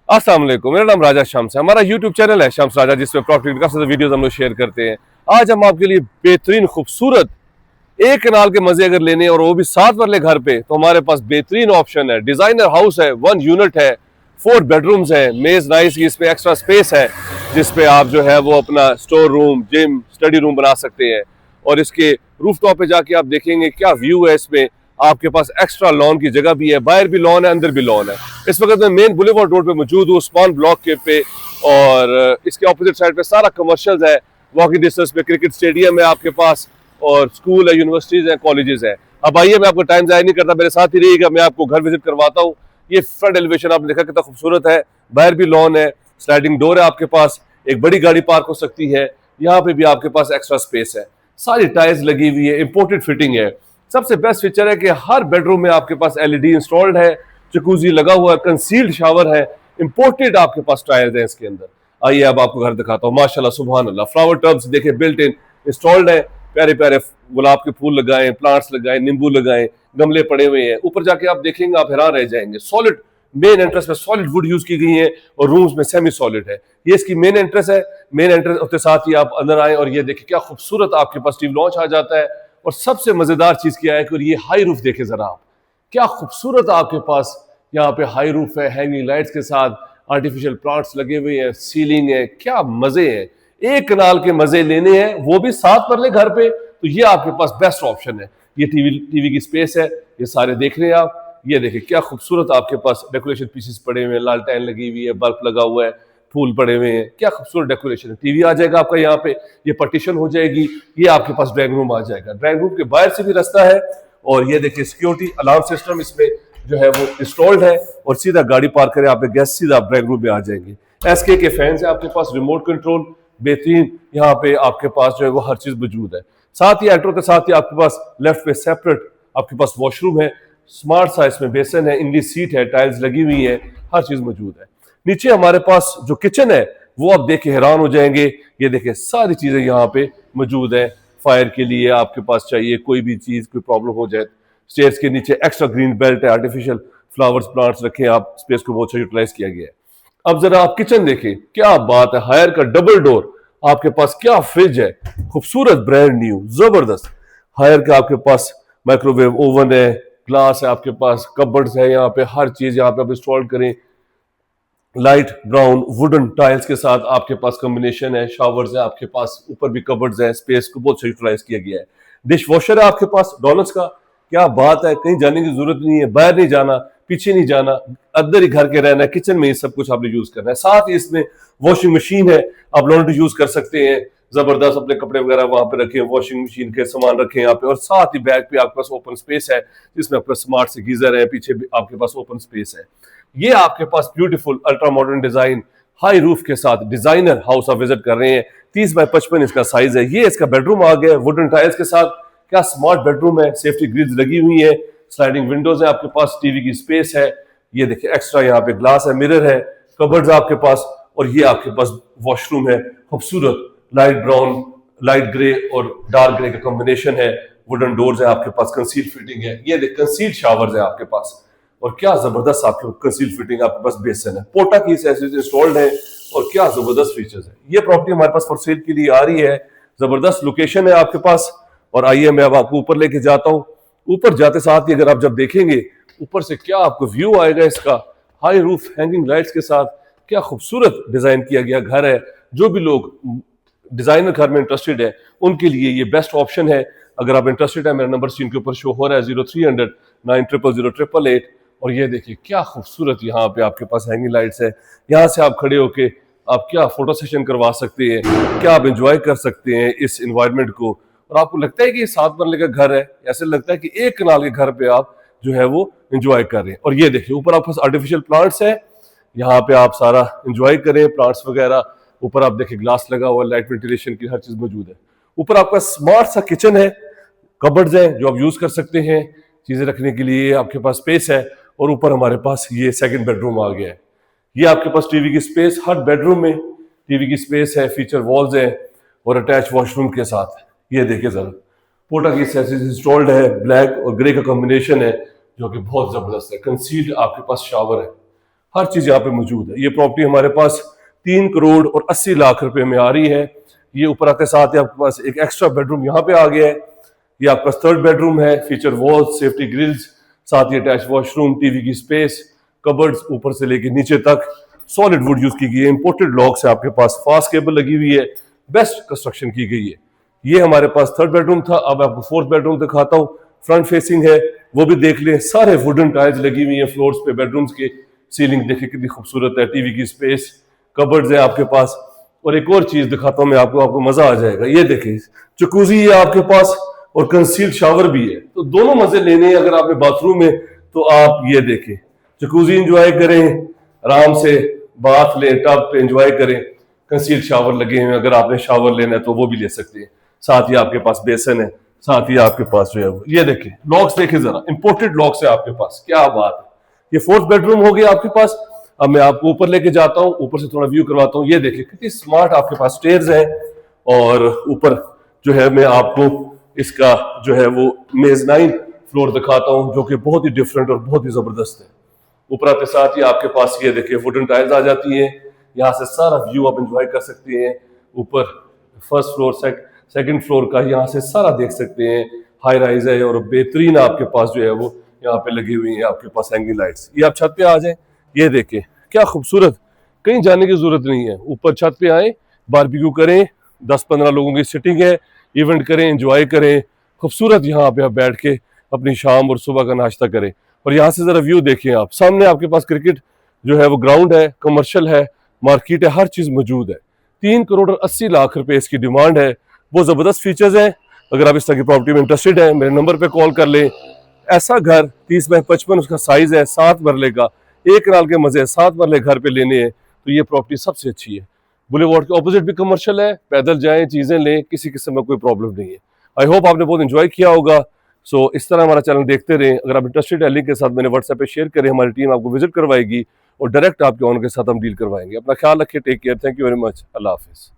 अस्सलाम वालेकुम, मेरा नाम राजा शम्स है। हमारा यूट्यूब चैनल है शम्स राजा, जिसमें प्रॉपर्टी का सारे वीडियोस हम लोग शेयर करते हैं। आज हम आपके लिए बेहतरीन खूबसूरत एक कनाल के मजे अगर लेने और वो भी 7 मरले घर पे, तो हमारे पास बेहतरीन ऑप्शन है। डिजाइनर हाउस है, 1 यूनिट है, 4 बेडरूम्स है, मेज नाइस की इसमें एक्स्ट्रा स्पेस है, जिसपे आप जो है वो अपना store room, gym, study room बना सकते हैं। और इसके रूफ टॉप पे जाके आप देखेंगे क्या व्यू है। इसमें आपके पास एक्स्ट्रा लॉन की जगह भी है, बाहर भी लॉन है, अंदर भी लॉन है। इस वक्त मैं मेन बुलेवार्ड रोड पे मौजूद हूँ, स्पॉन ब्लॉक के पे, और इसके ऑपोजिट साइड पे सारा कमर्शियल्स है। वॉकिंग डिस्टेंस पे क्रिकेट स्टेडियम है आपके पास, और स्कूल है, यूनिवर्सिटीज है, कॉलेजेस है। अब आइए, मैं आपको टाइम जाया नहीं करता, मेरे साथ ही रहिएगा, मैं आपको घर विजिट करवाता हूँ। ये फ्रंट एलिवेशन आपने देखा कितना खूबसूरत है, बाहर भी लॉन है, स्लाइडिंग डोर है आपके पास, एक बड़ी गाड़ी पार्क हो सकती है। यहाँ पे भी आपके पास एक्स्ट्रा स्पेस है, सारी टाइल्स लगी हुई है, इंपोर्टेड फिटिंग है। सबसे बेस्ट फीचर है कि हर बेडरूम में आपके पास एलईडी इंस्टॉल्ड है, जकूजी लगा हुआ है, कंसील्ड शावर है, इंपोर्टेड आपके पास टायर्स हैं इसके अंदर। आइए अब आपको घर दिखाता हूँ। माशाल्लाह सुभान अल्लाह, फ्लावर टब्स देखिए बिल्ट इन इंस्टॉल्ड है, प्यारे प्यारे गुलाब के फूल लगाए, प्लांट्स लगाए, नींबू लगाए, गमले पड़े हुए हैं। ऊपर जाके आप देखेंगे, आप हैरान रह जाएंगे। सॉलिड मेन एंट्रेंस में सॉलिड वुड यूज की गई है, और रूम्स में सेमी सॉलिड है। ये इसकी मेन एंट्रेंस है। मेन एंट्रेंस के साथ ही आप अंदर आए और ये देखिए क्या खूबसूरत आपके पास टीवी लॉन्च आ जाता है। और सबसे मजेदार चीज क्या है कि ये हाई रूफ देखे जरा आप, क्या खूबसूरत आपके पास यहाँ पे हाई रूफ है, हैंगिंग लाइट्स के साथ, आर्टिफिशियल प्लांट्स लगे हुए हैं, सीलिंग है, क्या मजे हैं। एक कनाल के मजे लेने हैं, वो भी 7 मरले घर पे, तो ये आपके पास बेस्ट ऑप्शन है। ये टीवी की स्पेस है, ये सारे देख रहे हैं आप। ये देखिए क्या खूबसूरत आपके पास डेकोरेशन पीसेस पड़े हुए हैं, लालटेन लगी हुई है, बल्ब लगा हुआ है, फूल पड़े हुए हैं, क्या खूबसूरत डेकोरेशन है। टीवी आ जाएगा आपका यहाँ पे, ये पार्टीशन हो जाएगी, ये आपके पास ड्राइंग रूम आ जाएगा। ड्राइंग रूम के बाहर से भी रास्ता है, और ये देखिए सिक्योरिटी अलार्म सिस्टम इसमें जो है वो इंस्टॉल्ड है, और सीधा गाड़ी पार्क करें आप, गेस्ट सीधा ड्राइंग रूम में आ जाएंगे। एसके के फैंस है आपके पास, रिमोट कंट्रोल बेहतरीन, यहाँ पे आपके पास जो है वो हर चीज मौजूद है। साथ ही एल्ट्रो के साथ ही आपके पास लेफ्ट पे सेपरेट आपके पास वॉशरूम है, स्मार्ट सा इसमें बेसन है, इंग्लिश सीट है, टाइल्स लगी हुई है, हर चीज मौजूद है। नीचे हमारे पास जो किचन है वो आप देख के हैरान हो जाएंगे। ये देखिए सारी चीजें यहाँ पे मौजूद है। फायर के लिए आपके पास चाहिए कोई भी चीज, कोई प्रॉब्लम हो जाए, स्टेयर्स के नीचे एक्स्ट्रा ग्रीन बेल्ट है, आर्टिफिशियल फ्लावर्स प्लांट्स रखे, आप स्पेस को बहुत अच्छा यूटिलाइज किया गया है। अब जरा आप किचन देखें, क्या बात है, हायर का डबल डोर आपके पास, क्या फ्रिज है, खूबसूरत ब्रांड न्यू जबरदस्त। हायर का आपके पास माइक्रोवेव ओवन है, ग्लास है आपके पास, कबर्ड्स है, यहाँ पे हर चीज यहाँ पे आप इंस्टॉल करें। लाइट ब्राउन वुडन टाइल्स के साथ आपके पास कॉम्बिनेशन है, शावर्स है आपके पास, ऊपर भी कबर्ड्स है, स्पेस को बहुत यूटिलाइज किया गया है। डिश वॉशर है आपके पास डॉनल्स का, क्या बात है, कहीं जाने की जरूरत नहीं है, बाहर नहीं जाना, पीछे नहीं जाना, अंदर ही घर के रहना है, किचन में ही सब कुछ आपने यूज करना है। साथ ही इसमें वॉशिंग मशीन है, आप लॉन्ड्री यूज कर सकते हैं, जबरदस्त अपने कपड़े वगैरह वहां पे रखे, वॉशिंग मशीन के सामान रखे यहाँ पे। और साथ ही बैक पे आपके पास ओपन स्पेस है, जिसमें आपका स्मार्ट से गीजर है, पीछे भी आपके पास ओपन स्पेस है। ये आपके पास beautiful ultra modern design high roof के साथ डिजाइनर हाउस आप विजिट कर रहे हैं। 30 बाय 55 इसका साइज है। ये इसका बेडरूम आ गया वुडन टाइल्स के साथ, क्या स्मार्ट बेडरूम है, सेफ्टी ग्रिल्स लगी हुई है, स्लाइडिंग विंडोज है आपके पास, टीवी की स्पेस है। ये देखिए एक्स्ट्रा यहाँ पे ग्लास है, मिरर है, कबर्ड्स आपके पास, और ये आपके पास वॉशरूम है, खूबसूरत लाइट ब्राउन, लाइट ग्रे और डार्क ग्रे का कॉम्बिनेशन है। वुडन डोर्स है आपके पास, कंसील फिटिंग है, ये देख कंसील शावर्स है आपके पास, और क्या जबरदस्त आपके कंसील फिटिंग आपके पास बेसन है, पोटा की इंस्टॉल्ड है, और क्या जबरदस्त फीचर्स है। ये प्रॉपर्टी हमारे पास फॉर सेल के लिए आ रही है, जबरदस्त लोकेशन है आपके पास। और आइए मैं अब आपको ऊपर लेके जाता हूँ। ऊपर जाते साथ ही अगर आप जब देखेंगे ऊपर से क्या आपको व्यू आएगा इसका, हाई रूफ हैंगिंग लाइट्स के साथ, क्या खूबसूरत डिजाइन किया गया घर है। जो भी लोग डिजाइनर घर में इंटरेस्टेड है उनके लिए ये बेस्ट ऑप्शन है। अगर आप इंटरेस्टेड है, मेरा नंबर स्क्रीन के ऊपर शो हो रहा है, 0300 9000 और ये देखिए क्या खूबसूरत यहाँ पे आपके पास हैंगिंग लाइट्स है। यहाँ से आप खड़े होके आप क्या फोटो सेशन करवा सकते हैं, क्या आप एंजॉय कर सकते हैं इस एनवायरनमेंट को। और आपको लगता है कि ये 7 मरले का घर है, ऐसे लगता है कि एक कनाल के घर पे आप जो है वो एंजॉय कर रहे हैं। और ये देखिए ऊपर आपके पास आर्टिफिशियल प्लांट्स है, यहाँ पे आप सारा एंजॉय करें, प्लांट्स वगैरह। ऊपर आप देखिए ग्लास लगा हुआ, लाइट वेंटिलेशन की हर चीज मौजूद है। ऊपर आपका स्मार्ट सा किचन है, कबर्ड्स हैं जो आप यूज कर सकते हैं चीजें रखने के लिए, आपके पास स्पेस है। और ऊपर हमारे पास ये सेकंड बेडरूम आ गया है। ये आपके पास टीवी की स्पेस, हर बेडरूम में टीवी की स्पेस है, फीचर वॉल्स है, और अटैच वॉशरूम के साथ। ये देखिए जरा, पोटा की एक्सेसरीज इंस्टॉल्ड है, ब्लैक और ग्रे का कॉम्बिनेशन है जो कि बहुत जबरदस्त है। कंसील्ड आपके पास शावर है, हर चीज यहाँ पे मौजूद है। ये प्रॉपर्टी हमारे पास 3 करोड़ और 80 लाख रुपए में आ रही है। ये ऊपर आते साथ ही आपके पास एक एक्स्ट्रा बेडरूम यहाँ पे आ गया है। ये आपका थर्ड बेडरूम है, फीचर वॉल्स, सेफ्टी ग्रिल्स, साथ ही अटैच वॉशरूम, टीवी की स्पेस, कबर्ड्स ऊपर से लेके नीचे तक सॉलिड वुड यूज की गई है। इंपोर्टेड लॉक्स है आपके पास, फास्ट केबल लगी हुई है, बेस्ट कंस्ट्रक्शन की गई है। ये हमारे पास थर्ड बेडरूम था। अब आपको फोर्थ बेडरूम दिखाता हूँ, फ्रंट फेसिंग है, वो भी देख लें। सारे वुडन टाइल्स लगी हुई है फ्लोर्स पे, बेडरूम्स के। सीलिंग देखिए कितनी खूबसूरत है, टीवी की स्पेस, कबर्ड्स है आपके पास। और एक और चीज दिखाता हूं मैं आपको मजा आ जाएगा। ये देखिए जकूजी है आपके पास और कंसील्ड शावर भी है। तो दोनों मजे लेने हैं अगर आपने बाथरूम में, तो आप ये देखें, जकूजी एंजॉय करें, आराम से बाथ लें, टब पे एंजॉय करें। कंसील्ड शावर लगे हैं, अगर आपने शावर लेना है तो वो भी ले सकते हैं। साथ ही आपके पास बेसन है, साथ ही आपके पास जो है ये देखें लॉक्स, देखें जरा, इंपोर्टेड लॉक्स है आपके पास, क्या बात है। ये फोर्थ बेडरूम हो गया आपके पास। अब मैं आपको ऊपर लेके जाता हूँ, ऊपर से थोड़ा व्यू करवाता हूँ। ये देखिए कितनी स्मार्ट आपके पास स्टेयर्स हैं। और ऊपर जो है मैं आपको इसका जो है वो मेजनाइन फ्लोर दिखाता हूँ, जो कि बहुत ही डिफरेंट और बहुत ही जबरदस्त है। ऊपर आते साथ ही आपके पास ये देखिए वुडन टाइल्स आ जाती हैं। यहाँ से सारा व्यू आप एंजॉय कर सकते हैं। ऊपर फर्स्ट फ्लोर सेकंड फ्लोर का यहाँ से सारा देख सकते हैं। हाई राइज है और बेहतरीन आपके पास जो है वो यहाँ पे लगी हुई है आपके पास हैंगिंग लाइट्स। ये आप छत पे आ जाएं, ये देखें क्या खूबसूरत, कहीं जाने की जरूरत नहीं है। ऊपर छत पे आए, बारबेक्यू करें, 10-15 लोगों की सिटिंग है, इवेंट करें, एंजॉय करें। खूबसूरत यहाँ पे आप बैठ के अपनी शाम और सुबह का नाश्ता करें। और यहाँ से जरा व्यू देखें आप, सामने आपके पास क्रिकेट जो है वो ग्राउंड है, कमर्शियल है, मार्केट है, हर चीज मौजूद है। 3 करोड़ और 80 लाख रुपए इसकी डिमांड है। बहुत जबरदस्त फीचर्स हैं। अगर आप इस तरह की प्रॉपर्टी में इंटरेस्टेड है, मेरे नंबर पे कॉल कर लें। ऐसा घर 30 बाय 55 उसका साइज है, 7 मरले का, 1 कनाल के मजे, 7 मरले घर पे लेने हैं तो ये प्रॉपर्टी सबसे अच्छी है। बुलेवार्ड के ऑपोजिट भी कमर्शियल है, पैदल जाएं, चीजें लें, किसी किस्म में कोई प्रॉब्लम नहीं है। आई होप आपने बहुत एंजॉय किया होगा। सो इस तरह हमारा चैनल देखते रहें। अगर आप इंटरेस्टेड है, लिंक के साथ मैंने व्हाट्सएप पे शेयर करें, हमारी टीम आपको विजिट करवाएगी और डायरेक्ट आपके ऑनर के साथ हम डील करवाएंगे। अपना ख्याल रखिए, take care, thank you very much, अल्लाह हाफिज।